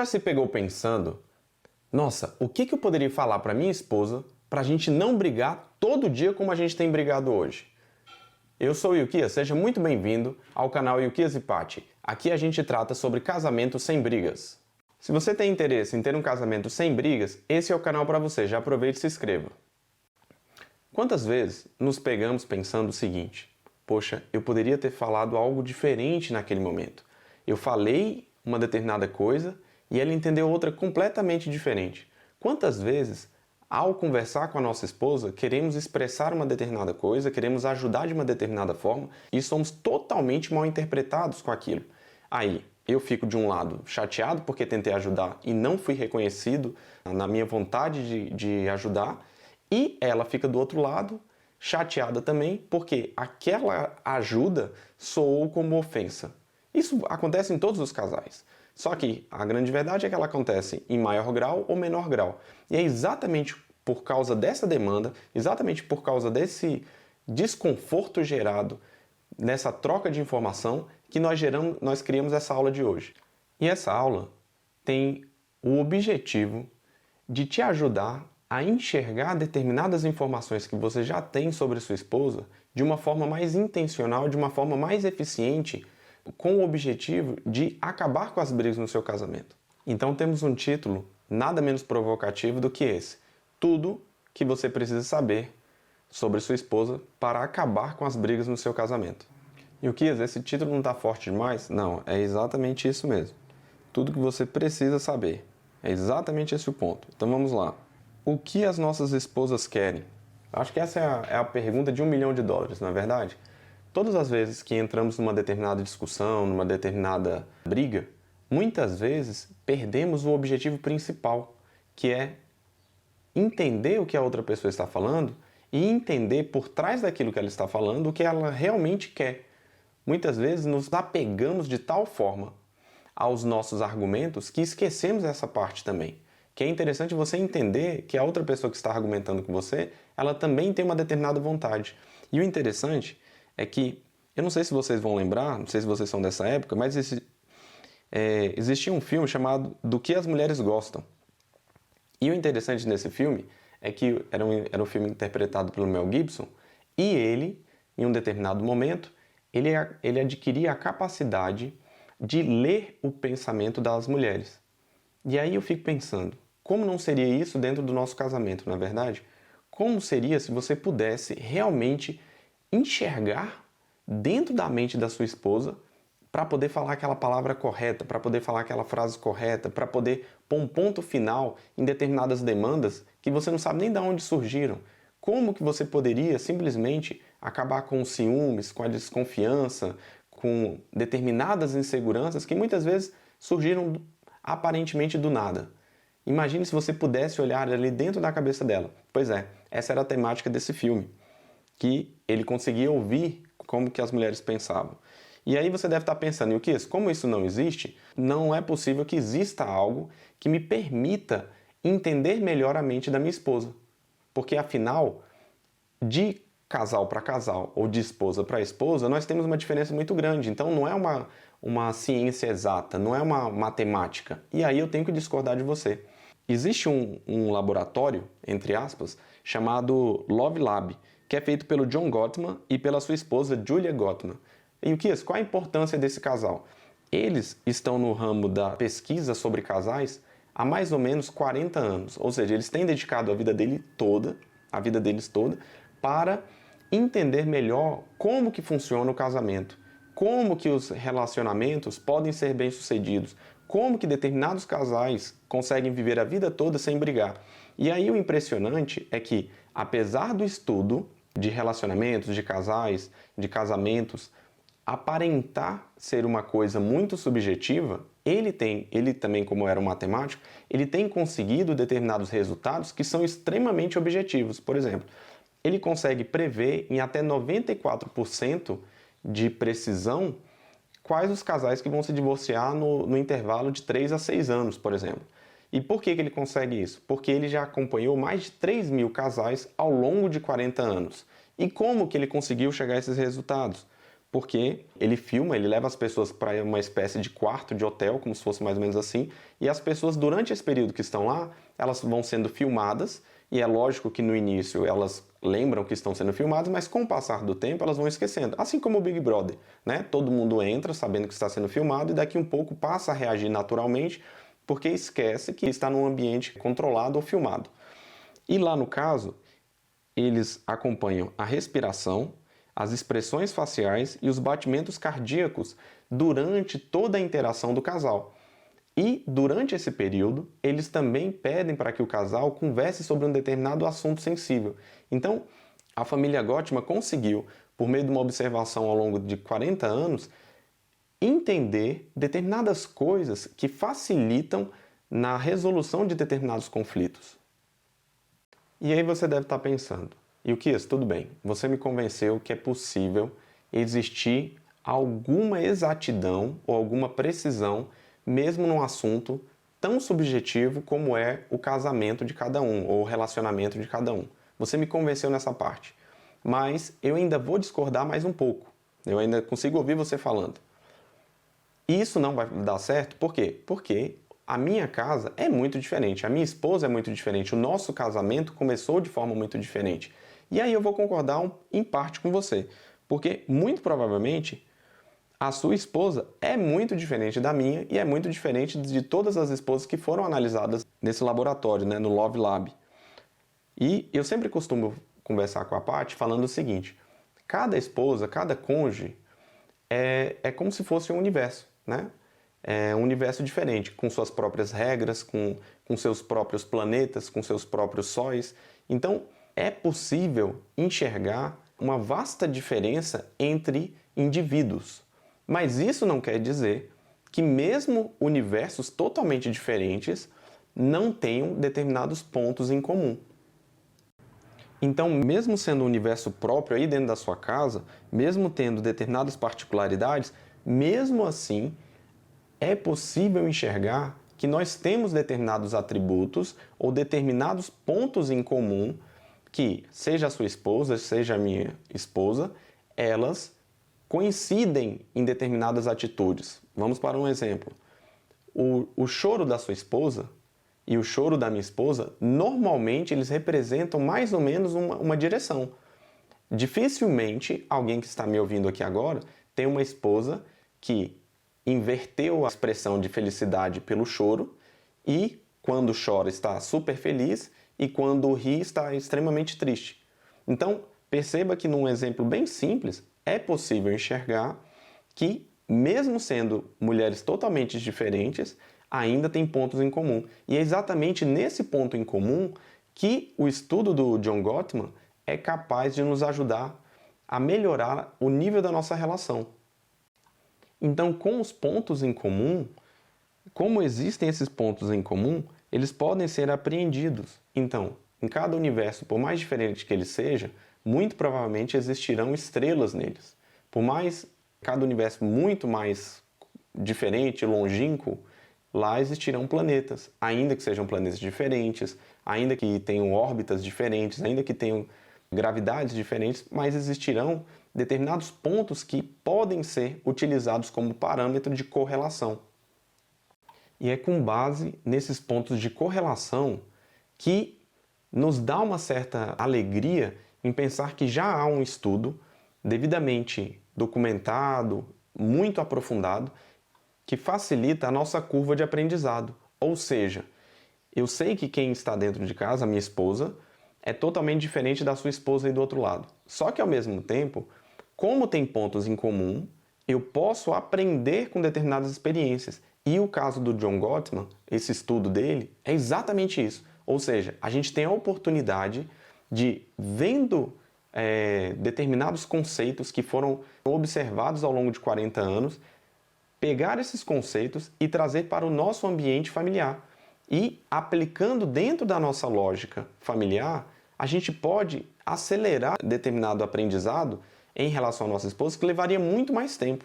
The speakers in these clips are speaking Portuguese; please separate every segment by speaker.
Speaker 1: Já se pegou pensando, nossa, o que eu poderia falar para minha esposa para a gente não brigar todo dia como a gente tem brigado hoje? Eu sou o Yukias, seja muito bem-vindo ao canal Yukias e Paty. Aqui a gente trata sobre casamento sem brigas. Se você tem interesse em ter um casamento sem brigas, esse é o canal para você, já aproveite e se inscreva. Quantas vezes nos pegamos pensando o seguinte, poxa, eu poderia ter falado algo diferente naquele momento. Eu falei uma determinada coisa e ela entendeu outra completamente diferente. Quantas vezes, ao conversar com a nossa esposa, queremos expressar uma determinada coisa, queremos ajudar de uma determinada forma e somos totalmente mal interpretados com aquilo. Aí, eu fico de um lado chateado porque tentei ajudar e não fui reconhecido na minha vontade de ajudar, e ela fica do outro lado chateada também porque aquela ajuda soou como ofensa. Isso acontece em todos os casais. Só que a grande verdade é que ela acontece em maior grau ou menor grau. E é exatamente por causa dessa demanda, exatamente por causa desse desconforto gerado nessa troca de informação que nós criamos essa aula de hoje. E essa aula tem o objetivo de te ajudar a enxergar determinadas informações que você já tem sobre sua esposa de uma forma mais intencional, de uma forma mais eficiente, com o objetivo de acabar com as brigas no seu casamento. Então temos um título nada menos provocativo do que esse: tudo que você precisa saber sobre sua esposa para acabar com as brigas no seu casamento. E o que? Esse título não está forte demais? Não, é exatamente isso mesmo. Tudo que você precisa saber. É exatamente esse o ponto. Então vamos lá. O que as nossas esposas querem? Acho que essa é a pergunta de $1 milhão, não é verdade? Todas as vezes que entramos numa determinada discussão, numa determinada briga, muitas vezes perdemos o objetivo principal, que é entender o que a outra pessoa está falando e entender por trás daquilo que ela está falando o que ela realmente quer. Muitas vezes nos apegamos de tal forma aos nossos argumentos que esquecemos essa parte também. Que é interessante você entender que a outra pessoa que está argumentando com você, ela também tem uma determinada vontade. E o interessante é que, eu não sei se vocês vão lembrar, não sei se vocês são dessa época, mas existia um filme chamado Do Que as Mulheres Gostam. E o interessante nesse filme é que era um filme interpretado pelo Mel Gibson, e ele, em um determinado momento, ele adquiria a capacidade de ler o pensamento das mulheres. E aí eu fico pensando, como não seria isso dentro do nosso casamento, não é verdade? Como seria se você pudesse realmente enxergar dentro da mente da sua esposa para poder falar aquela palavra correta, para poder falar aquela frase correta, para poder pôr um ponto final em determinadas demandas que você não sabe nem de onde surgiram. Como que você poderia simplesmente acabar com os ciúmes, com a desconfiança, com determinadas inseguranças que muitas vezes surgiram aparentemente do nada? Imagine se você pudesse olhar ali dentro da cabeça dela. Pois é, essa era a temática desse filme, que ele conseguia ouvir como que as mulheres pensavam. E aí você deve estar pensando, Yukias, como isso não existe, não é possível que exista algo que me permita entender melhor a mente da minha esposa. Porque afinal, de casal para casal ou de esposa para esposa, nós temos uma diferença muito grande. Então não é uma ciência exata, não é uma matemática. E aí eu tenho que discordar de você. Existe um laboratório, entre aspas, chamado Love Lab, que é feito pelo John Gottman e pela sua esposa Julia Gottman. E qual a importância desse casal? Eles estão no ramo da pesquisa sobre casais há mais ou menos 40 anos. Ou seja, eles têm dedicado a vida deles toda, para entender melhor como que funciona o casamento, como que os relacionamentos podem ser bem-sucedidos, como que determinados casais conseguem viver a vida toda sem brigar. E aí o impressionante é que, apesar do estudo de relacionamentos, de casais, de casamentos, aparentar ser uma coisa muito subjetiva, ele também, como era um matemático, ele tem conseguido determinados resultados que são extremamente objetivos. Por exemplo, ele consegue prever em até 94% de precisão quais os casais que vão se divorciar no intervalo de 3 a 6 anos, por exemplo. E por que ele consegue isso? Porque ele já acompanhou mais de 3 mil casais ao longo de 40 anos. E como que ele conseguiu chegar a esses resultados? porque ele filma, ele leva as pessoas para uma espécie de quarto de hotel, como se fosse mais ou menos assim, e as pessoas durante esse período que estão lá, elas vão sendo filmadas, e é lógico que no início elas lembram que estão sendo filmadas, mas com o passar do tempo elas vão esquecendo. Assim como o Big Brother, né? Todo mundo entra sabendo que está sendo filmado e daqui um pouco passa a reagir naturalmente, porque esquece que está num ambiente controlado ou filmado. E lá no caso, eles acompanham a respiração, as expressões faciais e os batimentos cardíacos durante toda a interação do casal. E, durante esse período, eles também pedem para que o casal converse sobre um determinado assunto sensível. Então, a família Gottman conseguiu, por meio de uma observação ao longo de 40 anos, entender determinadas coisas que facilitam na resolução de determinados conflitos. E aí você deve estar pensando, Ilquias, tudo bem, você me convenceu que é possível existir alguma exatidão ou alguma precisão mesmo num assunto tão subjetivo como é o casamento de cada um ou o relacionamento de cada um. Você me convenceu nessa parte, mas eu ainda vou discordar mais um pouco. Eu ainda consigo ouvir você falando. Isso não vai dar certo, por quê? Porque a minha casa é muito diferente, a minha esposa é muito diferente, o nosso casamento começou de forma muito diferente. E aí eu vou concordar em parte com você, porque muito provavelmente a sua esposa é muito diferente da minha e é muito diferente de todas as esposas que foram analisadas nesse laboratório, né, no Love Lab. E eu sempre costumo conversar com a Paty falando o seguinte: cada esposa, cada cônjuge é como se fosse um universo, né? É um universo diferente, com suas próprias regras, com seus próprios planetas, com seus próprios sóis. Então, é possível enxergar uma vasta diferença entre indivíduos. Mas isso não quer dizer que mesmo universos totalmente diferentes não tenham determinados pontos em comum. Então, mesmo sendo um universo próprio aí dentro da sua casa, mesmo tendo determinadas particularidades, mesmo assim é possível enxergar que nós temos determinados atributos ou determinados pontos em comum que, seja a sua esposa, seja a minha esposa, elas coincidem em determinadas atitudes. Vamos para um exemplo. O choro da sua esposa e o choro da minha esposa, normalmente eles representam mais ou menos uma direção. Dificilmente alguém que está me ouvindo aqui agora tem uma esposa que inverteu a expressão de felicidade pelo choro e quando chora está super feliz e quando ri está extremamente triste. Então, perceba que num exemplo bem simples, é possível enxergar que, mesmo sendo mulheres totalmente diferentes, ainda tem pontos em comum. E é exatamente nesse ponto em comum que o estudo do John Gottman é capaz de nos ajudar a melhorar o nível da nossa relação. Então, com os pontos em comum, como existem esses pontos em comum, eles podem ser apreendidos. Então, em cada universo, por mais diferente que ele seja, muito provavelmente existirão estrelas neles. Por mais cada universo muito mais diferente, longínquo, lá existirão planetas, ainda que sejam planetas diferentes, ainda que tenham órbitas diferentes, ainda que tenham gravidades diferentes, mas existirão determinados pontos que podem ser utilizados como parâmetro de correlação. E é com base nesses pontos de correlação que nos dá uma certa alegria em pensar que já há um estudo devidamente documentado, muito aprofundado, que facilita a nossa curva de aprendizado. Ou seja, eu sei que quem está dentro de casa, a minha esposa, é totalmente diferente da sua esposa aí do outro lado. Só que ao mesmo tempo, como tem pontos em comum, eu posso aprender com determinadas experiências. E o caso do John Gottman, esse estudo dele, é exatamente isso. Ou seja, a gente tem a oportunidade de, vendo determinados conceitos que foram observados ao longo de 40 anos, pegar esses conceitos e trazer para o nosso ambiente familiar. E aplicando dentro da nossa lógica familiar, a gente pode acelerar determinado aprendizado em relação à nossa esposa, que levaria muito mais tempo.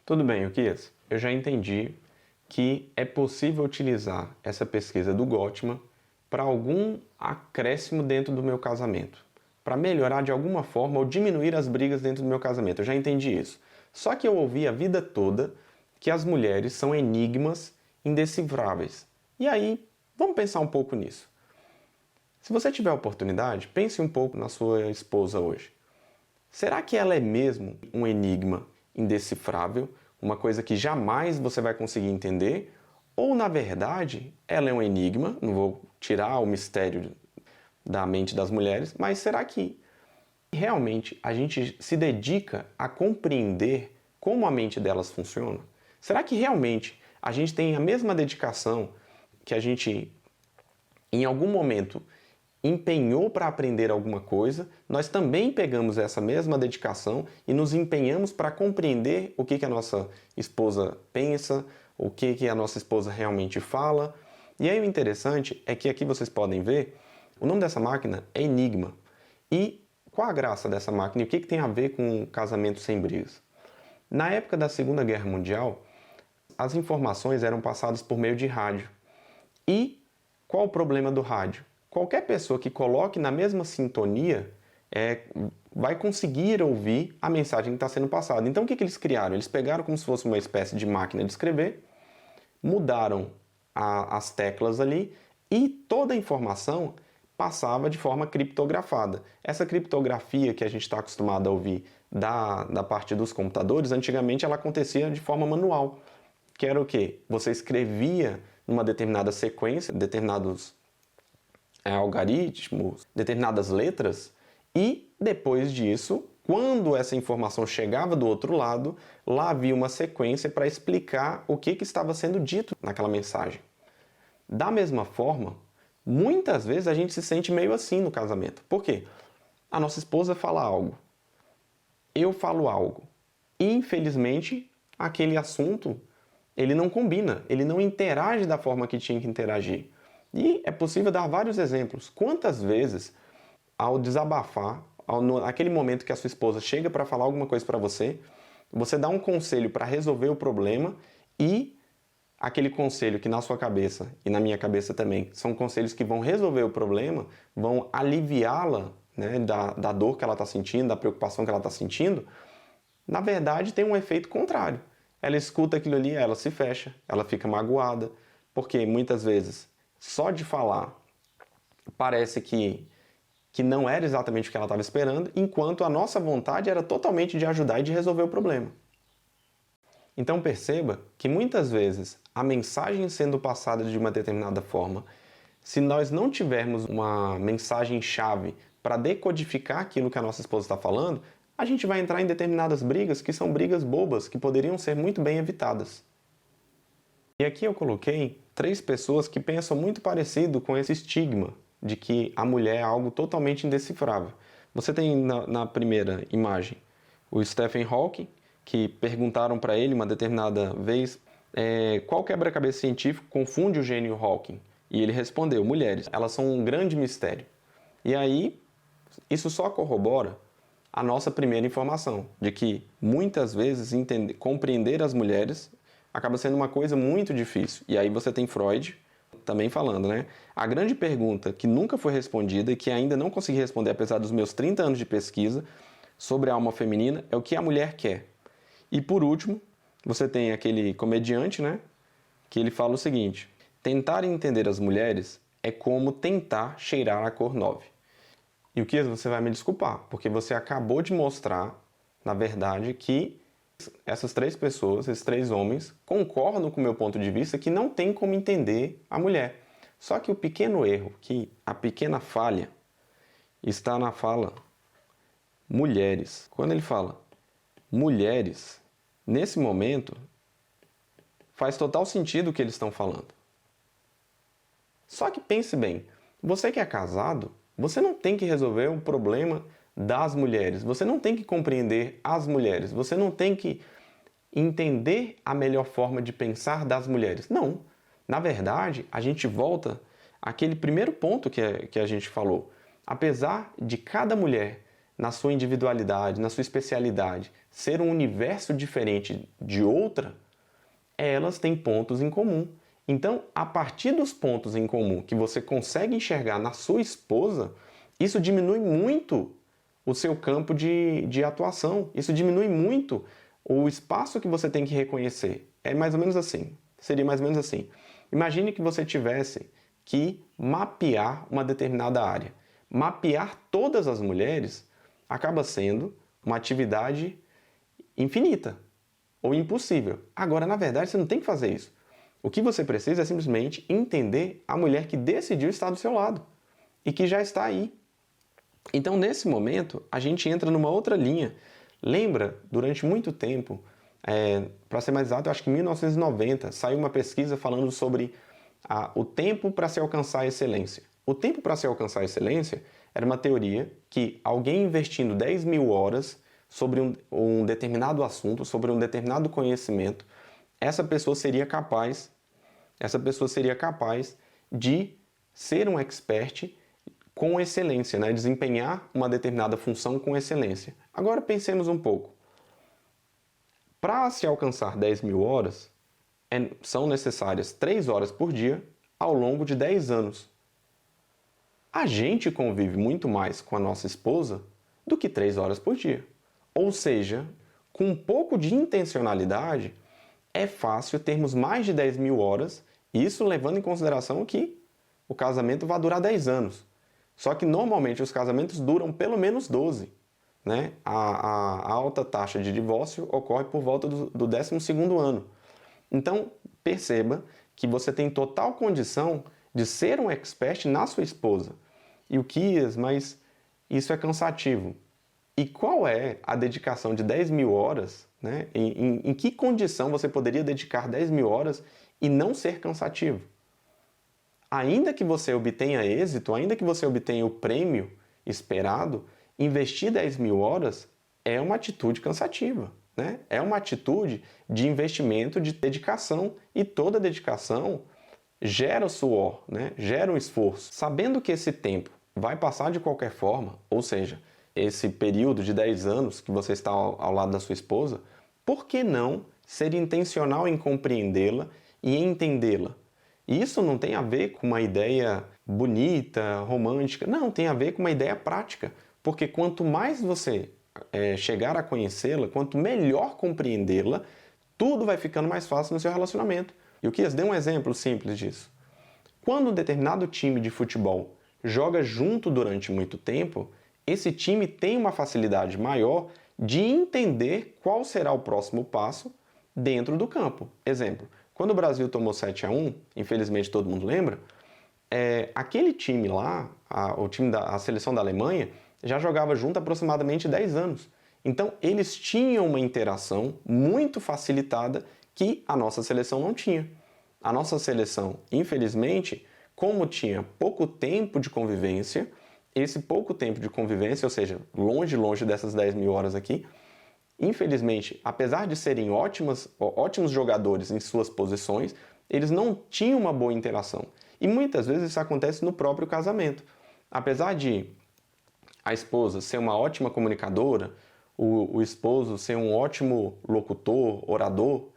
Speaker 1: Tudo bem, Ilquias? Eu já entendi que é possível utilizar essa pesquisa do Gottman para algum acréscimo dentro do meu casamento. para melhorar de alguma forma ou diminuir as brigas dentro do meu casamento. Eu já entendi isso. Só que eu ouvi a vida toda que as mulheres são enigmas indecifráveis. E aí, vamos pensar um pouco nisso. Se você tiver a oportunidade, pense um pouco na sua esposa hoje. Será que ela é mesmo um enigma indecifrável, uma coisa que jamais você vai conseguir entender? Ou, na verdade, ela é um enigma, não vou tirar o mistério da mente das mulheres, mas será que realmente a gente se dedica a compreender como a mente delas funciona? Será que realmente a gente tem a mesma dedicação que a gente, em algum momento, empenhou para aprender alguma coisa? Nós também pegamos essa mesma dedicação e nos empenhamos para compreender o que a nossa esposa pensa, o que a nossa esposa realmente fala. E aí o interessante é que aqui vocês podem ver, o nome dessa máquina é Enigma. E qual a graça dessa máquina e o que tem a ver com um casamento sem brigas? Na época da Segunda Guerra Mundial, as informações eram passadas por meio de rádio. E qual o problema do rádio? Qualquer pessoa que coloque na mesma sintonia vai conseguir ouvir a mensagem que está sendo passada. Então o que eles criaram? Eles pegaram como se fosse uma espécie de máquina de escrever, mudaram as teclas ali e toda a informação passava de forma criptografada. Essa criptografia que a gente está acostumado a ouvir da parte dos computadores, antigamente ela acontecia de forma manual. Que era o quê? Você escrevia numa determinada sequência, determinados algoritmos, determinadas letras, e depois disso, quando essa informação chegava do outro lado, lá havia uma sequência para explicar o que estava sendo dito naquela mensagem. Da mesma forma, muitas vezes a gente se sente meio assim no casamento. Por quê? A nossa esposa fala algo, eu falo algo, e infelizmente aquele assunto ele não combina, ele não interage da forma que tinha que interagir. E é possível dar vários exemplos. Quantas vezes, ao desabafar, naquele momento que a sua esposa chega para falar alguma coisa para você, você dá um conselho para resolver o problema e aquele conselho que na sua cabeça e na minha cabeça também são conselhos que vão resolver o problema, vão aliviá-la, né, da dor que ela está sentindo, da preocupação que ela está sentindo, na verdade tem um efeito contrário. Ela escuta aquilo ali, ela se fecha, ela fica magoada, porque muitas vezes só de falar parece que não era exatamente o que ela estava esperando, enquanto a nossa vontade era totalmente de ajudar e de resolver o problema. Então perceba que muitas vezes a mensagem sendo passada de uma determinada forma, se nós não tivermos uma mensagem-chave para decodificar aquilo que a nossa esposa está falando, a gente vai entrar em determinadas brigas que são brigas bobas, que poderiam ser muito bem evitadas. E aqui eu coloquei 3 pessoas que pensam muito parecido com esse estigma de que a mulher é algo totalmente indecifrável. Você tem na primeira imagem o Stephen Hawking, que perguntaram para ele uma determinada vez qual quebra-cabeça científico confunde o gênio Hawking? E ele respondeu, mulheres, elas são um grande mistério. E aí, isso só corrobora a nossa primeira informação, de que muitas vezes compreender as mulheres acaba sendo uma coisa muito difícil. E aí você tem Freud também falando, né? A grande pergunta que nunca foi respondida e que ainda não consegui responder, apesar dos meus 30 anos de pesquisa sobre a alma feminina, é o que a mulher quer. E por último, você tem aquele comediante, né? Que ele fala o seguinte, tentar entender as mulheres é como tentar cheirar a cor 9. E o que você vai me desculpar, porque você acabou de mostrar, na verdade, que essas 3 pessoas, esses 3 homens, concordam com o meu ponto de vista que não tem como entender a mulher. Só que o pequeno erro, a pequena falha, está na fala mulheres. Quando ele fala mulheres, nesse momento, faz total sentido o que eles estão falando. Só que pense bem, você que é casado, você não tem que resolver o problema das mulheres, você não tem que compreender as mulheres, você não tem que entender a melhor forma de pensar das mulheres. Não. Na verdade, a gente volta àquele primeiro ponto que a gente falou. Apesar de cada mulher, na sua individualidade, na sua especialidade, ser um universo diferente de outra, elas têm pontos em comum. Então, a partir dos pontos em comum que você consegue enxergar na sua esposa, Isso diminui muito o seu campo de atuação. Isso diminui muito o espaço que você tem que reconhecer. É mais ou menos assim. Seria mais ou menos assim. Imagine que você tivesse que mapear uma determinada área. Mapear todas as mulheres acaba sendo uma atividade infinita ou impossível. Agora, na verdade, você não tem que fazer isso. O que você precisa é simplesmente entender a mulher que decidiu estar do seu lado e que já está aí. Então, nesse momento, a gente entra numa outra linha. Lembra, durante muito tempo, para ser mais exato, eu acho que em 1990, saiu uma pesquisa falando sobre o tempo para se alcançar a excelência. O tempo para se alcançar a excelência era uma teoria que alguém investindo 10 mil horas sobre um determinado assunto, sobre um determinado conhecimento, essa pessoa seria capaz de ser um expert com excelência, né? Desempenhar uma determinada função com excelência. Agora pensemos um pouco. Para se alcançar 10 mil horas, são necessárias 3 horas por dia ao longo de 10 anos. A gente convive muito mais com a nossa esposa do que 3 horas por dia. Ou seja, com um pouco de intencionalidade, é fácil termos mais de 10 mil horas, isso levando em consideração que o casamento vai durar 10 anos. Só que normalmente os casamentos duram pelo menos 12. Né? A alta taxa de divórcio ocorre por volta do 12º ano. Então, perceba que você tem total condição de ser um expert na sua esposa. E o Kias, mas isso é cansativo. E qual é a dedicação de 10 mil horas? Né? Em que condição você poderia dedicar 10 mil horas e não ser cansativo? Ainda que você obtenha êxito, ainda que você obtenha o prêmio esperado, investir 10 mil horas é uma atitude cansativa, né? É uma atitude de investimento, de dedicação, e toda dedicação gera suor, né? Gera um esforço. Sabendo que esse tempo vai passar de qualquer forma, ou seja, esse período de 10 anos que você está ao lado da sua esposa, por que não ser intencional em compreendê-la e entendê-la? E isso não tem a ver com uma ideia bonita, romântica, não, tem a ver com uma ideia prática. Porque quanto mais você chegar a conhecê-la, quanto melhor compreendê-la, tudo vai ficando mais fácil no seu relacionamento. E o Kias deu um exemplo simples disso. Quando um determinado time de futebol joga junto durante muito tempo, esse time tem uma facilidade maior de entender qual será o próximo passo dentro do campo. Exemplo, quando o Brasil tomou 7-1, infelizmente todo mundo lembra, aquele time lá, a seleção da Alemanha, já jogava junto há aproximadamente 10 anos. Então, eles tinham uma interação muito facilitada que a nossa seleção não tinha. A nossa seleção, infelizmente, como tinha pouco tempo de convivência, esse pouco tempo de convivência, ou seja, longe dessas 10 mil horas aqui, infelizmente, apesar de serem ótimos jogadores em suas posições, eles não tinham uma boa interação. E muitas vezes isso acontece no próprio casamento. Apesar de a esposa ser uma ótima comunicadora, o esposo ser um ótimo locutor, orador,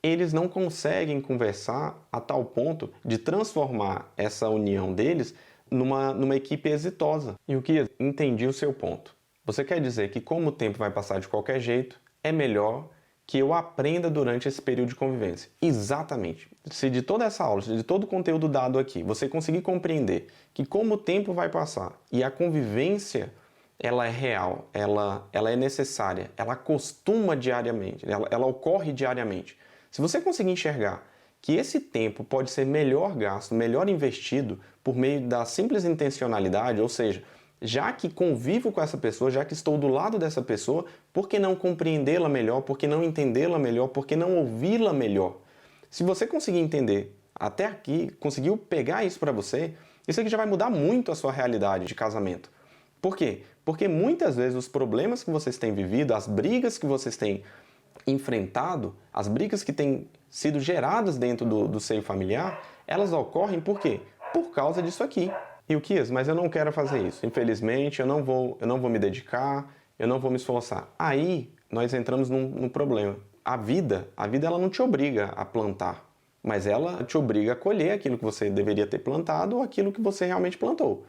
Speaker 1: eles não conseguem conversar a tal ponto de transformar essa união deles numa equipe exitosa. E o que entendi o seu ponto. Você quer dizer que como o tempo vai passar de qualquer jeito, é melhor que eu aprenda durante esse período de convivência. Exatamente. Se de toda essa aula, de todo o conteúdo dado aqui, você conseguir compreender que como o tempo vai passar e a convivência ela é real, ela é necessária, ela costuma diariamente, ela ocorre diariamente. Se você conseguir enxergar que esse tempo pode ser melhor gasto, melhor investido por meio da simples intencionalidade, ou seja, já que convivo com essa pessoa, já que estou do lado dessa pessoa, por que não compreendê-la melhor? Por que não entendê-la melhor? Por que não ouvi-la melhor? Se você conseguir entender até aqui, conseguiu pegar isso para você, isso aqui já vai mudar muito a sua realidade de casamento. Por quê? Porque muitas vezes os problemas que vocês têm vivido, as brigas que vocês têm enfrentado, as brigas que têm sido geradas dentro do seio familiar, elas ocorrem por quê? Por causa disso aqui. E o Kias, mas eu não quero fazer isso. Infelizmente, eu não vou me dedicar, eu não vou me esforçar. Aí, nós entramos num problema. A vida ela não te obriga a plantar, mas ela te obriga a colher aquilo que você deveria ter plantado ou aquilo que você realmente plantou.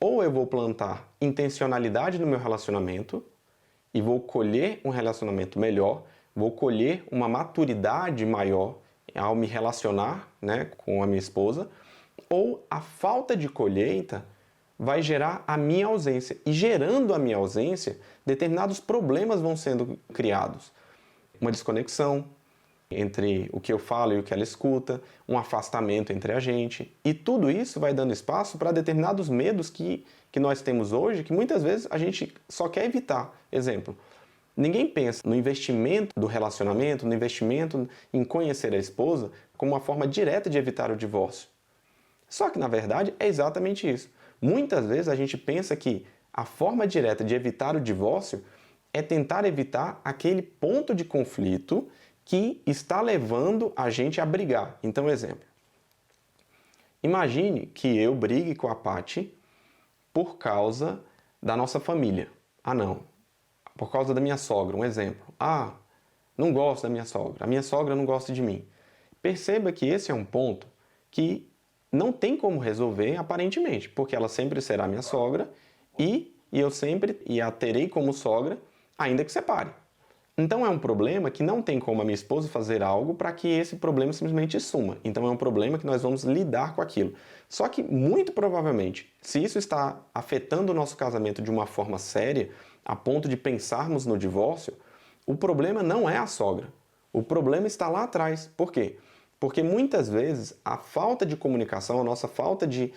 Speaker 1: Ou eu vou plantar intencionalidade no meu relacionamento e vou colher um relacionamento melhor, vou colher uma maturidade maior ao me relacionar, né, com a minha esposa, ou a falta de colheita vai gerar a minha ausência. E gerando a minha ausência, determinados problemas vão sendo criados. Uma desconexão entre o que eu falo e o que ela escuta, um afastamento entre a gente. E tudo isso vai dando espaço para determinados medos que nós temos hoje, que muitas vezes a gente só quer evitar. Exemplo, ninguém pensa no investimento do relacionamento, no investimento em conhecer a esposa, como uma forma direta de evitar o divórcio. Só que, na verdade, é exatamente isso. Muitas vezes a gente pensa que a forma direta de evitar o divórcio é tentar evitar aquele ponto de conflito que está levando a gente a brigar. Então, exemplo. Imagine que eu brigue com a Paty por causa da nossa família. Ah, não. Por causa da minha sogra, um exemplo. Ah, não gosto da minha sogra. A minha sogra não gosta de mim. Perceba que esse é um ponto que não tem como resolver aparentemente, porque ela sempre será minha sogra e eu sempre a terei como sogra, ainda que separe. Então é um problema que não tem como a minha esposa fazer algo para que esse problema simplesmente suma. Então é um problema que nós vamos lidar com aquilo. Só que, muito provavelmente, se isso está afetando o nosso casamento de uma forma séria, a ponto de pensarmos no divórcio, o problema não é a sogra. O problema está lá atrás. Por quê? Porque muitas vezes a falta de comunicação, a nossa falta de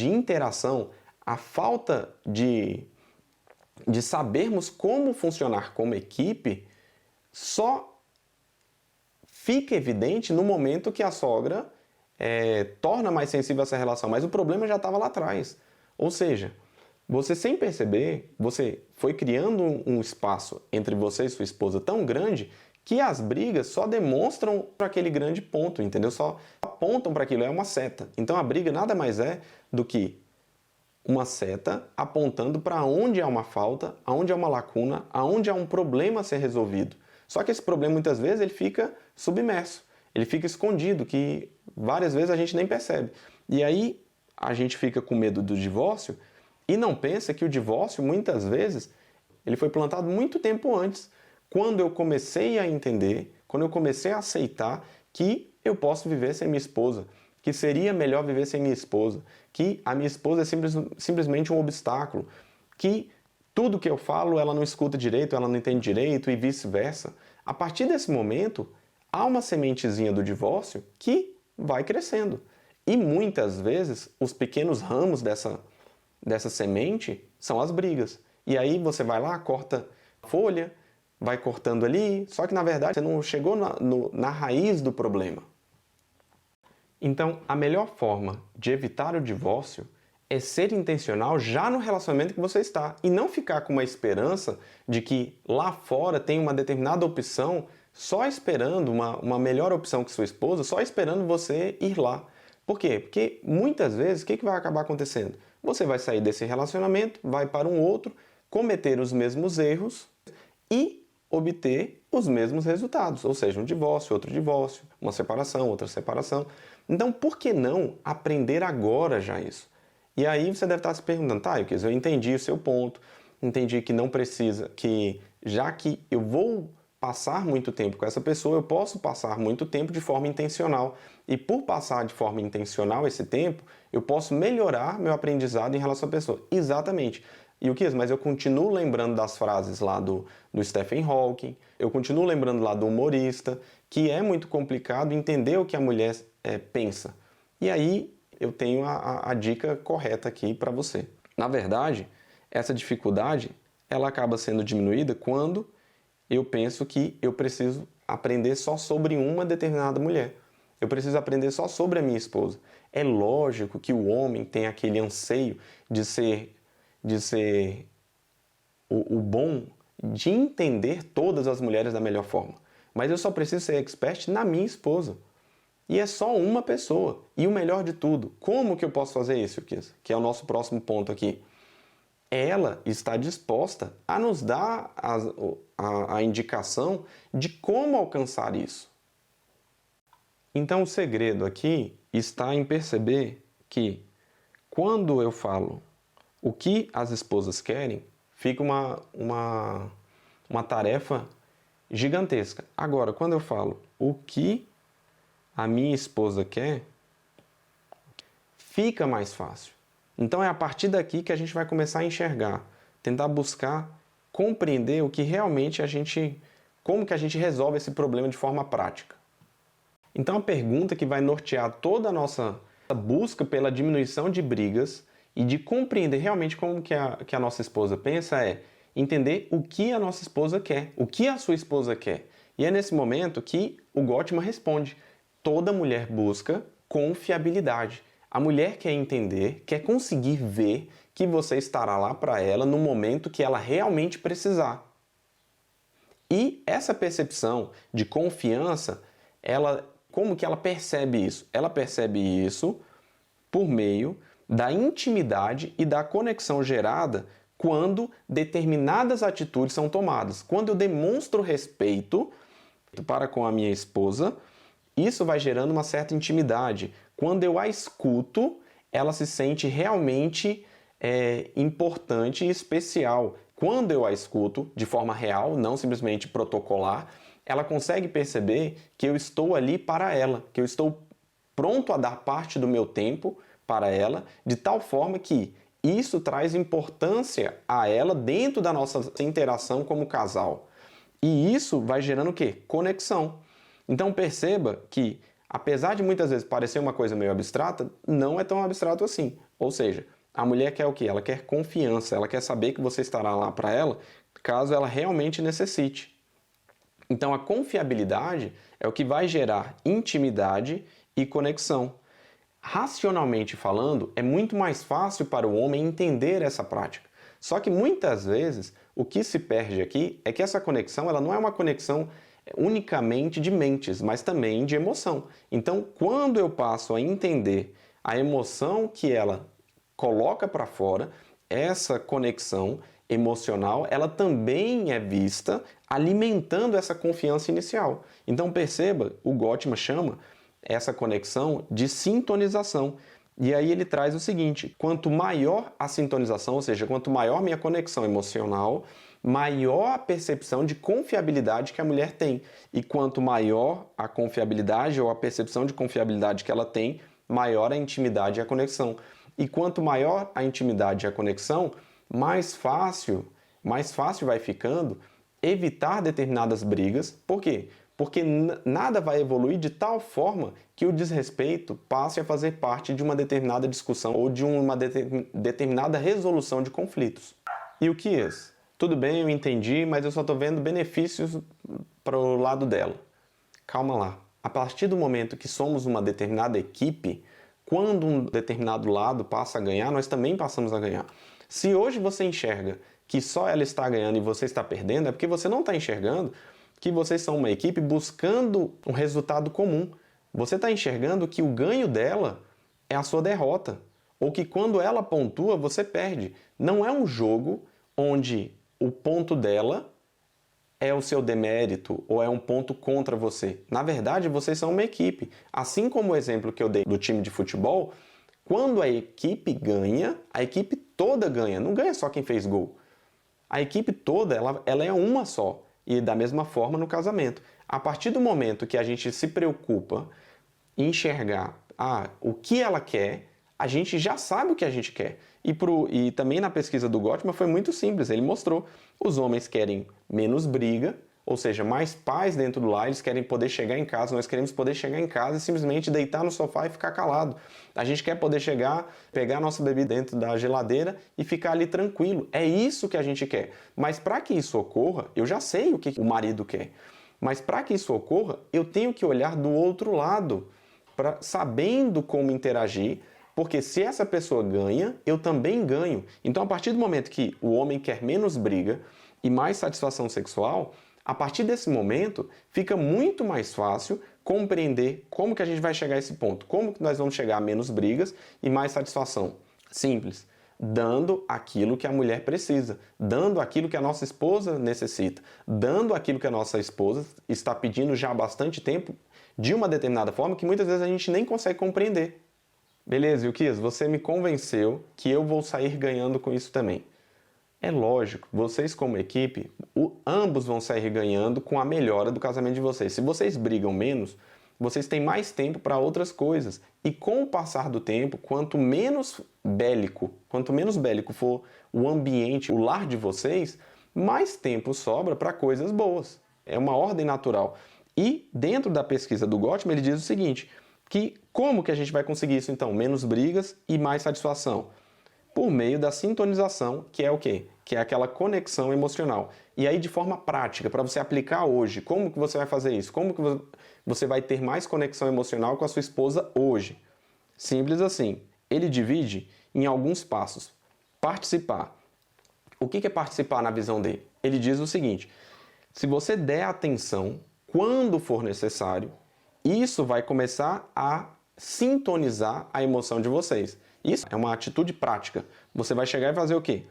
Speaker 1: interação, a falta de sabermos como funcionar como equipe, só fica evidente no momento que a sogra torna mais sensível a essa relação. Mas o problema já estava lá atrás. Ou seja, você sem perceber, você foi criando um espaço entre você e sua esposa tão grande que as brigas só demonstram para aquele grande ponto, entendeu? Só apontam para aquilo, é uma seta. Então a briga nada mais é do que uma seta apontando para onde há uma falta, aonde há uma lacuna, aonde há um problema a ser resolvido. Só que esse problema muitas vezes ele fica submerso, ele fica escondido, que várias vezes a gente nem percebe. E aí a gente fica com medo do divórcio e não pensa que o divórcio muitas vezes ele foi plantado muito tempo antes, quando eu comecei a entender, quando eu comecei a aceitar que eu posso viver sem minha esposa, que seria melhor viver sem minha esposa, que a minha esposa é simplesmente um obstáculo, que tudo que eu falo ela não escuta direito, ela não entende direito e vice-versa. A partir desse momento, há uma sementezinha do divórcio que vai crescendo. E muitas vezes, os pequenos ramos dessa semente são as brigas. E aí você vai lá, corta folha, vai cortando ali, só que na verdade você não chegou na raiz do problema. Então, a melhor forma de evitar o divórcio é ser intencional já no relacionamento que você está e não ficar com uma esperança de que lá fora tem uma determinada opção só esperando uma melhor opção que sua esposa, só esperando você ir lá. Por quê? Porque muitas vezes o que vai acabar acontecendo? Você vai sair desse relacionamento, vai para um outro, cometer os mesmos erros e obter os mesmos resultados, ou seja, um divórcio, outro divórcio, uma separação, outra separação. Então, por que não aprender agora já isso? E aí você deve estar se perguntando, tá, eu entendi o seu ponto, entendi que não precisa, que já que eu vou passar muito tempo com essa pessoa, eu posso passar muito tempo de forma intencional. E por passar de forma intencional esse tempo, eu posso melhorar meu aprendizado em relação à pessoa. Exatamente. E o que é? Mas eu continuo lembrando das frases lá do Stephen Hawking, eu continuo lembrando lá do humorista, que é muito complicado entender o que a mulher pensa. E aí eu tenho a dica correta aqui para você. Na verdade, essa dificuldade ela acaba sendo diminuída quando eu penso que eu preciso aprender só sobre uma determinada mulher. Eu preciso aprender só sobre a minha esposa. É lógico que o homem tem aquele anseio de ser o bom, de entender todas as mulheres da melhor forma. Mas eu só preciso ser expert na minha esposa. E é só uma pessoa. E o melhor de tudo, como que eu posso fazer isso, Kisa? Que é o nosso próximo ponto aqui. Ela está disposta a nos dar a indicação de como alcançar isso. Então o segredo aqui está em perceber que quando eu falo o que as esposas querem, fica uma tarefa gigantesca. Agora, quando eu falo o que a minha esposa quer, fica mais fácil. Então é a partir daqui que a gente vai começar a enxergar, tentar buscar compreender o que realmente como que a gente resolve esse problema de forma prática. Então a pergunta que vai nortear toda a nossa busca pela diminuição de brigas e de compreender realmente como que a nossa esposa pensa é entender o que a nossa esposa quer, o que a sua esposa quer. E é nesse momento que o Gottman responde: toda mulher busca confiabilidade. A mulher quer entender, quer conseguir ver que você estará lá para ela no momento que ela realmente precisar. E essa percepção de confiança, como que ela percebe isso? Ela percebe isso por meio da intimidade e da conexão gerada quando determinadas atitudes são tomadas. Quando eu demonstro respeito para com a minha esposa, isso vai gerando uma certa intimidade. Quando eu a escuto, ela se sente realmente importante e especial. Quando eu a escuto de forma real, não simplesmente protocolar, ela consegue perceber que eu estou ali para ela, que eu estou pronto a dar parte do meu tempo para ela, de tal forma que isso traz importância a ela dentro da nossa interação como casal. E isso vai gerando o quê? Conexão. Então perceba que, apesar de muitas vezes parecer uma coisa meio abstrata, não é tão abstrato assim. Ou seja, a mulher quer o quê? Ela quer confiança, ela quer saber que você estará lá para ela caso ela realmente necessite. Então a confiabilidade é o que vai gerar intimidade e conexão. Racionalmente falando, é muito mais fácil para o homem entender essa prática. Só que muitas vezes o que se perde aqui é que essa conexão ela não é uma conexão unicamente de mentes, mas também de emoção. Então, quando eu passo a entender a emoção que ela coloca para fora, essa conexão emocional, ela também é vista alimentando essa confiança inicial. Então perceba, o Gottman chama essa conexão de sintonização. E aí ele traz o seguinte: quanto maior a sintonização, ou seja, quanto maior minha conexão emocional, maior a percepção de confiabilidade que a mulher tem. E quanto maior a confiabilidade ou a percepção de confiabilidade que ela tem, maior a intimidade e a conexão. E quanto maior a intimidade e a conexão, mais fácil vai ficando evitar determinadas brigas. Por quê? Porque nada vai evoluir de tal forma que o desrespeito passe a fazer parte de uma determinada discussão ou de uma determinada resolução de conflitos. E o que é isso? Tudo bem, eu entendi, mas eu só estou vendo benefícios para o lado dela. Calma lá. A partir do momento que somos uma determinada equipe, quando um determinado lado passa a ganhar, nós também passamos a ganhar. Se hoje você enxerga que só ela está ganhando e você está perdendo, é porque você não está enxergando que vocês são uma equipe buscando um resultado comum. Você está enxergando que o ganho dela é a sua derrota, ou que quando ela pontua, você perde. Não é um jogo onde o ponto dela é o seu demérito ou é um ponto contra você. Na verdade, vocês são uma equipe. Assim como o exemplo que eu dei do time de futebol, quando a equipe ganha, a equipe toda ganha. Não ganha só quem fez gol. A equipe toda, ela é uma só. E da mesma forma no casamento. A partir do momento que a gente se preocupa em enxergar o que ela quer, a gente já sabe o que a gente quer. E também na pesquisa do Gottman foi muito simples. Ele mostrou: os homens querem menos briga, ou seja, mais paz dentro do lar, eles querem poder chegar em casa, nós queremos poder chegar em casa e simplesmente deitar no sofá e ficar calado. A gente quer poder chegar, pegar a nossa bebida dentro da geladeira e ficar ali tranquilo. É isso que a gente quer. Mas para que isso ocorra, eu já sei o que o marido quer. Mas para que isso ocorra, eu tenho que olhar do outro lado, sabendo como interagir, porque se essa pessoa ganha, eu também ganho. Então, a partir do momento que o homem quer menos briga e mais satisfação sexual, a partir desse momento, fica muito mais fácil compreender como que a gente vai chegar a esse ponto. Como que nós vamos chegar a menos brigas e mais satisfação? Simples. Dando aquilo que a mulher precisa, dando aquilo que a nossa esposa necessita, dando aquilo que a nossa esposa está pedindo já há bastante tempo, de uma determinada forma que muitas vezes a gente nem consegue compreender. Beleza, Ilquias, você me convenceu que eu vou sair ganhando com isso também. É lógico, vocês como equipe, ambos vão sair ganhando com a melhora do casamento de vocês. Se vocês brigam menos, vocês têm mais tempo para outras coisas. E com o passar do tempo, quanto menos bélico for o ambiente, o lar de vocês, mais tempo sobra para coisas boas. É uma ordem natural. E dentro da pesquisa do Gottman, ele diz o seguinte, que como que a gente vai conseguir isso então? Menos brigas e mais satisfação. Por meio da sintonização, que é o quê? Que é aquela conexão emocional. E aí de forma prática, para você aplicar hoje, como que você vai fazer isso? Como que você vai ter mais conexão emocional com a sua esposa hoje? Simples assim. Ele divide em alguns passos. Participar. O que é participar na visão dele? Ele diz o seguinte, se você der atenção quando for necessário, isso vai começar a sintonizar a emoção de vocês. Isso é uma atitude prática. Você vai chegar e fazer o quê?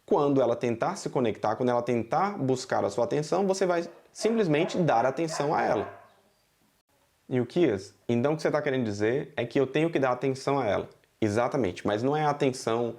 Speaker 1: Quando ela tentar se conectar, quando ela tentar buscar a sua atenção, você vai simplesmente dar atenção a ela. Ilquias, então o que você está querendo dizer é que eu tenho que dar atenção a ela. Exatamente, mas não é atenção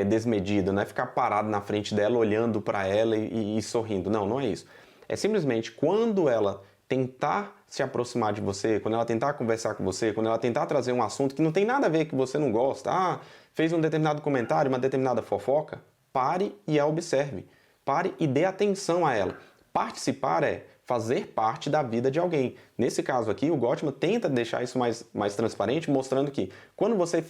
Speaker 1: desmedida, não é ficar parado na frente dela, olhando para ela e sorrindo. Não, não é isso. É simplesmente quando ela tentar se aproximar de você, quando ela tentar conversar com você, quando ela tentar trazer um assunto que não tem nada a ver que você não gosta, fez um determinado comentário, uma determinada fofoca, pare e a observe. Pare e dê atenção a ela. Participar é fazer parte da vida de alguém. Nesse caso aqui, o Gottman tenta deixar isso mais transparente, mostrando que quando você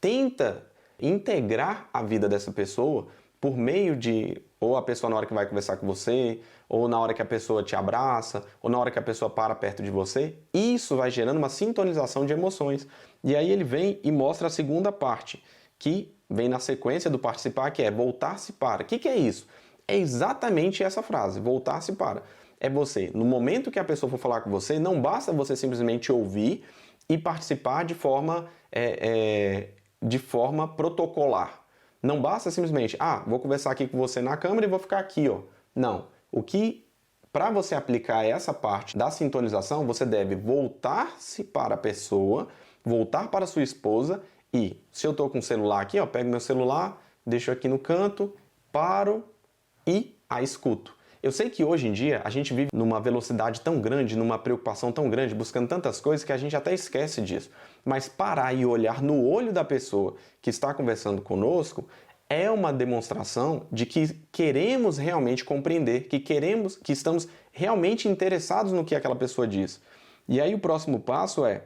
Speaker 1: tenta integrar a vida dessa pessoa, por meio de, ou a pessoa na hora que vai conversar com você, ou na hora que a pessoa te abraça, ou na hora que a pessoa para perto de você, isso vai gerando uma sintonização de emoções. E aí ele vem e mostra a segunda parte, que vem na sequência do participar, que é voltar-se para. O que é isso? É exatamente essa frase, voltar-se para. É você, no momento que a pessoa for falar com você, não basta você simplesmente ouvir e participar de forma protocolar. Não basta simplesmente, vou conversar aqui com você na câmera e vou ficar aqui, ó. Não. Para você aplicar essa parte da sintonização, você deve voltar-se para a pessoa, voltar para a sua esposa e, se eu estou com o celular aqui, ó, pego meu celular, deixo aqui no canto, paro e a escuto. Eu sei que hoje em dia a gente vive numa velocidade tão grande, numa preocupação tão grande, buscando tantas coisas que a gente até esquece disso. Mas parar e olhar no olho da pessoa que está conversando conosco é uma demonstração de que queremos realmente compreender, que estamos realmente interessados no que aquela pessoa diz. E aí o próximo passo é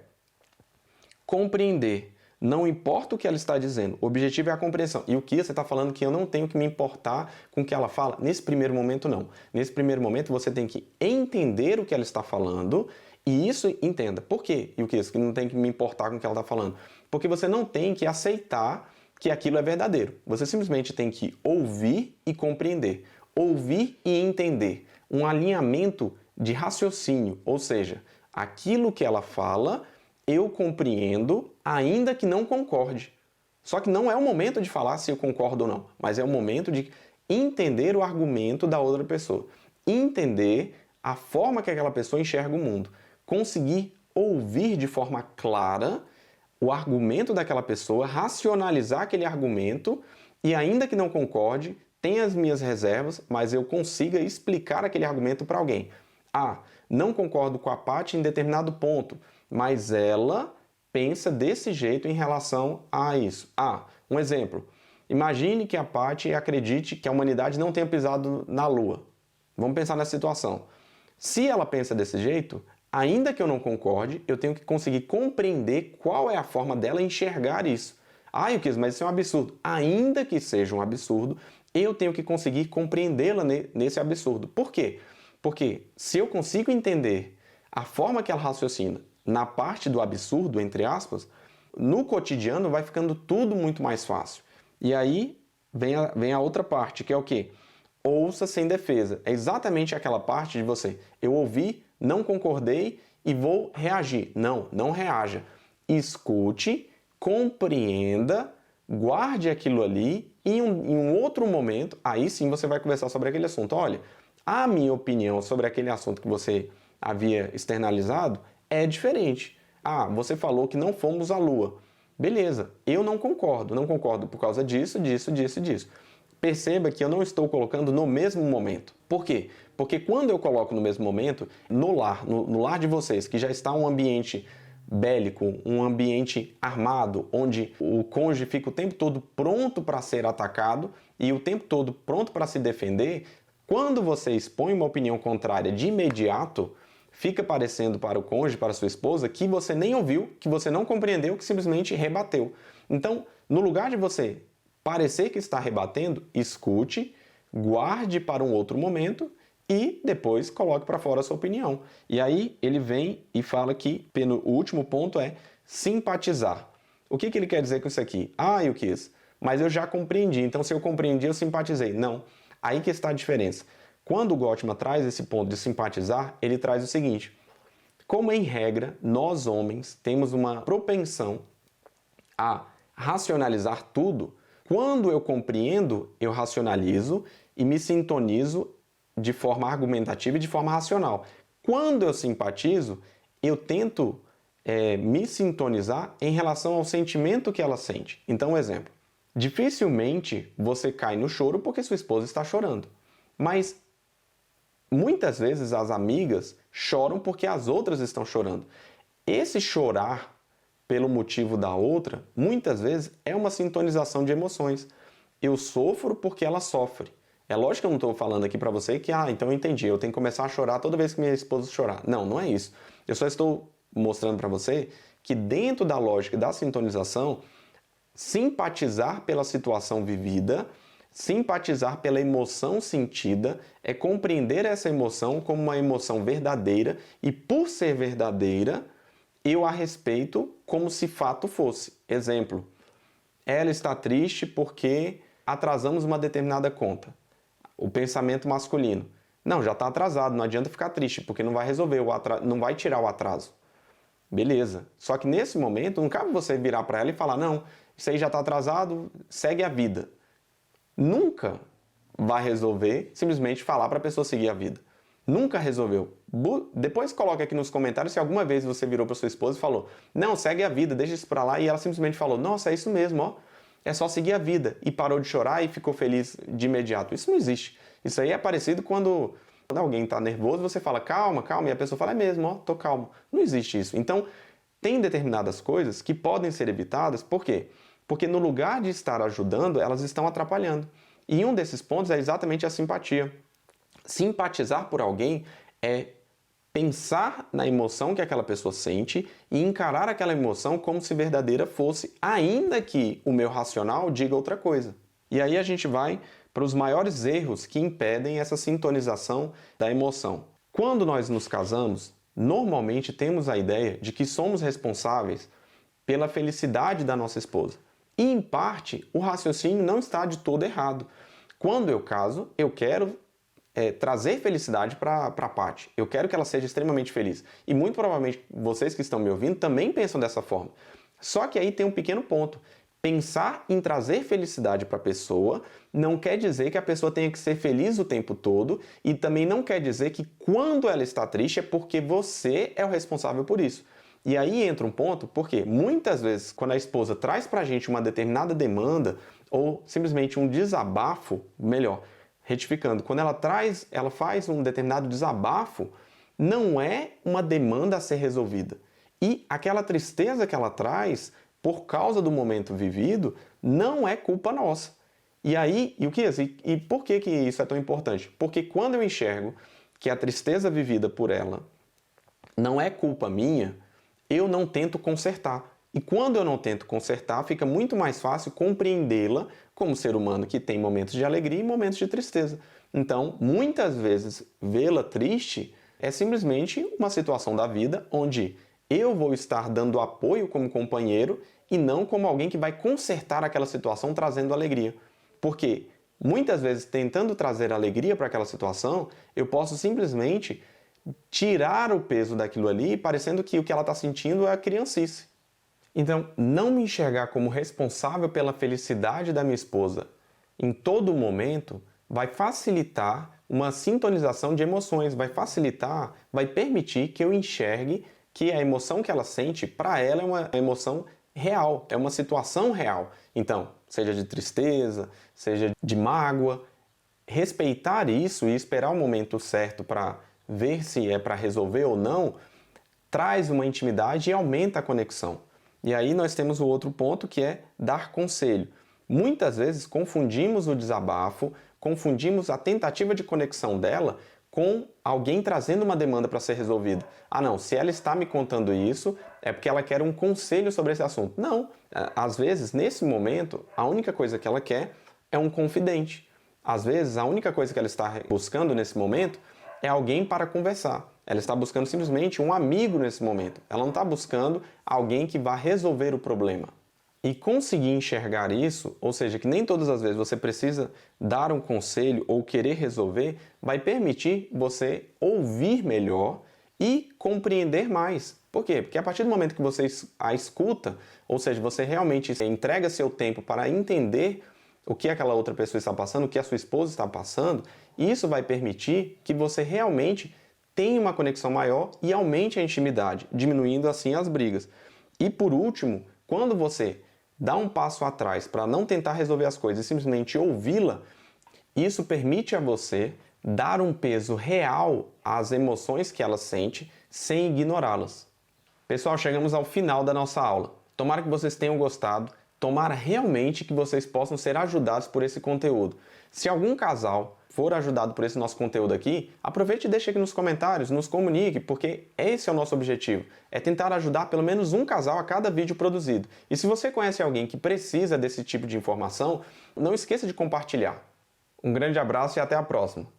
Speaker 1: compreender. Não importa o que ela está dizendo, o objetivo é a compreensão. E o que você está falando que eu não tenho que me importar com o que ela fala? Nesse primeiro momento, não. Nesse primeiro momento, você tem que entender o que ela está falando e isso entenda. Por quê? E o que não tem que me importar com o que ela está falando? Porque você não tem que aceitar que aquilo é verdadeiro. Você simplesmente tem que ouvir e compreender. Ouvir e entender. Um alinhamento de raciocínio, ou seja, aquilo que ela fala, eu compreendo, ainda que não concorde. Só que não é o momento de falar se eu concordo ou não, mas é o momento de entender o argumento da outra pessoa. Entender a forma que aquela pessoa enxerga o mundo. Conseguir ouvir de forma clara o argumento daquela pessoa, racionalizar aquele argumento e, ainda que não concorde, tem as minhas reservas, mas eu consiga explicar aquele argumento para alguém. Não concordo com a Paty em determinado ponto, mas ela pensa desse jeito em relação a isso. Um exemplo. Imagine que a Paty acredite que a humanidade não tenha pisado na Lua. Vamos pensar nessa situação. Se ela pensa desse jeito, ainda que eu não concorde, eu tenho que conseguir compreender qual é a forma dela enxergar isso. Ilquias, mas isso é um absurdo. Ainda que seja um absurdo, eu tenho que conseguir compreendê-la nesse absurdo. Por quê? Porque se eu consigo entender a forma que ela raciocina na parte do absurdo, entre aspas, no cotidiano vai ficando tudo muito mais fácil. E aí vem a outra parte, que é o quê? Ouça sem defesa. É exatamente aquela parte de você. Eu ouvi, não concordei e vou reagir. Não reaja. Escute, compreenda, guarde aquilo ali e em um outro momento, aí sim você vai conversar sobre aquele assunto. Olha, a minha opinião sobre aquele assunto que você havia externalizado é diferente. Você falou que não fomos à Lua, Beleza, eu não concordo por causa disso, disso, disso e disso. Perceba que eu não estou colocando no mesmo momento. Por quê? Porque quando eu coloco no mesmo momento, no lar de vocês, que já está um ambiente bélico, um ambiente armado, onde o cônjuge fica o tempo todo pronto para ser atacado e o tempo todo pronto para se defender, quando você expõe uma opinião contrária de imediato, fica parecendo para o cônjuge, para a sua esposa, que você nem ouviu, que você não compreendeu, que simplesmente rebateu. Então, no lugar de você parecer que está rebatendo, escute, guarde para um outro momento e depois coloque para fora a sua opinião. E aí ele vem e fala que o último ponto é simpatizar. O que ele quer dizer com isso aqui? Eu quis, mas eu já compreendi, então se eu compreendi, eu simpatizei. Não, aí que está a diferença. Quando o Gottman traz esse ponto de simpatizar, ele traz o seguinte: como em regra, nós homens temos uma propensão a racionalizar tudo, quando eu compreendo, eu racionalizo e me sintonizo de forma argumentativa e de forma racional. Quando eu simpatizo, eu tento me sintonizar em relação ao sentimento que ela sente. Então, um exemplo. Dificilmente você cai no choro porque sua esposa está chorando. Mas muitas vezes as amigas choram porque as outras estão chorando. Esse chorar pelo motivo da outra, muitas vezes é uma sintonização de emoções. Eu sofro porque ela sofre. É lógico que eu não estou falando aqui para você que, então eu entendi, eu tenho que começar a chorar toda vez que minha esposa chorar. Não, não é isso. Eu só estou mostrando para você que dentro da lógica da sintonização, simpatizar pela situação vivida, simpatizar pela emoção sentida, é compreender essa emoção como uma emoção verdadeira e, por ser verdadeira, eu a respeito como se fato fosse. Exemplo, ela está triste porque atrasamos uma determinada conta. O pensamento masculino. Não, já está atrasado, não adianta ficar triste, porque não vai resolver, não vai tirar o atraso. Beleza. Só que nesse momento, não cabe você virar para ela e falar, não, isso aí já está atrasado, segue a vida. Nunca vai resolver simplesmente falar para a pessoa seguir a vida. Nunca resolveu. Depois coloca aqui nos comentários se alguma vez você virou para sua esposa e falou, não, segue a vida, deixa isso para lá, e ela simplesmente falou, nossa, é isso mesmo, ó. É só seguir a vida. E parou de chorar e ficou feliz de imediato. Isso não existe. Isso aí é parecido quando alguém está nervoso, você fala, calma, calma, e a pessoa fala, é mesmo, ó, tô calmo. Não existe isso. Então, tem determinadas coisas que podem ser evitadas, por quê? Porque no lugar de estar ajudando, elas estão atrapalhando. E um desses pontos é exatamente a simpatia. Simpatizar por alguém é pensar na emoção que aquela pessoa sente e encarar aquela emoção como se verdadeira fosse, ainda que o meu racional diga outra coisa. E aí a gente vai para os maiores erros que impedem essa sintonização da emoção. Quando nós nos casamos, normalmente temos a ideia de que somos responsáveis pela felicidade da nossa esposa. E, em parte, o raciocínio não está de todo errado. Quando eu caso, eu quero trazer felicidade para a Paty. Eu quero que ela seja extremamente feliz. E muito provavelmente vocês que estão me ouvindo também pensam dessa forma. Só que aí tem um pequeno ponto. Pensar em trazer felicidade para a pessoa não quer dizer que a pessoa tenha que ser feliz o tempo todo e também não quer dizer que quando ela está triste é porque você é o responsável por isso. E aí entra um ponto, porque muitas vezes quando a esposa traz para a gente uma determinada demanda ou simplesmente um desabafo, melhor, retificando, quando ela faz um determinado desabafo, não é uma demanda a ser resolvida. E aquela tristeza que ela traz, por causa do momento vivido, não é culpa nossa. E aí, e por que isso é tão importante? Porque quando eu enxergo que a tristeza vivida por ela não é culpa minha, eu não tento consertar. E quando eu não tento consertar, fica muito mais fácil compreendê-la como ser humano que tem momentos de alegria e momentos de tristeza. Então, muitas vezes, vê-la triste é simplesmente uma situação da vida onde eu vou estar dando apoio como companheiro e não como alguém que vai consertar aquela situação trazendo alegria. Porque muitas vezes, tentando trazer alegria para aquela situação, eu posso simplesmente tirar o peso daquilo ali, parecendo que o que ela está sentindo é a criancice. Então, não me enxergar como responsável pela felicidade da minha esposa em todo momento vai facilitar uma sintonização de emoções, vai permitir que eu enxergue que a emoção que ela sente, para ela, é uma emoção real, é uma situação real. Então, seja de tristeza, seja de mágoa, respeitar isso e esperar o momento certo para ver se é para resolver ou não, traz uma intimidade e aumenta a conexão. E aí nós temos o outro ponto, que é dar conselho. Muitas vezes confundimos o desabafo, confundimos a tentativa de conexão dela com alguém trazendo uma demanda para ser resolvida. Ah não, se ela está me contando isso, é porque ela quer um conselho sobre esse assunto. Não, às vezes, nesse momento, a única coisa que ela quer é um confidente. Às vezes, a única coisa que ela está buscando nesse momento é alguém para conversar. Ela está buscando simplesmente um amigo nesse momento. Ela não está buscando alguém que vá resolver o problema. E conseguir enxergar isso, ou seja, que nem todas as vezes você precisa dar um conselho ou querer resolver, vai permitir você ouvir melhor e compreender mais. Por quê? Porque a partir do momento que você a escuta, ou seja, você realmente entrega seu tempo para entender o que aquela outra pessoa está passando, o que a sua esposa está passando, isso vai permitir que você realmente tenha uma conexão maior e aumente a intimidade, diminuindo assim as brigas. E por último, quando você dá um passo atrás para não tentar resolver as coisas e simplesmente ouvi-la, isso permite a você dar um peso real às emoções que ela sente sem ignorá-las. Pessoal, chegamos ao final da nossa aula. Tomara que vocês tenham gostado. Tomara realmente que vocês possam ser ajudados por esse conteúdo. Se algum casal for ajudado por esse nosso conteúdo aqui, aproveite e deixe aqui nos comentários, nos comunique, porque esse é o nosso objetivo, é tentar ajudar pelo menos um casal a cada vídeo produzido. E se você conhece alguém que precisa desse tipo de informação, não esqueça de compartilhar. Um grande abraço e até a próxima!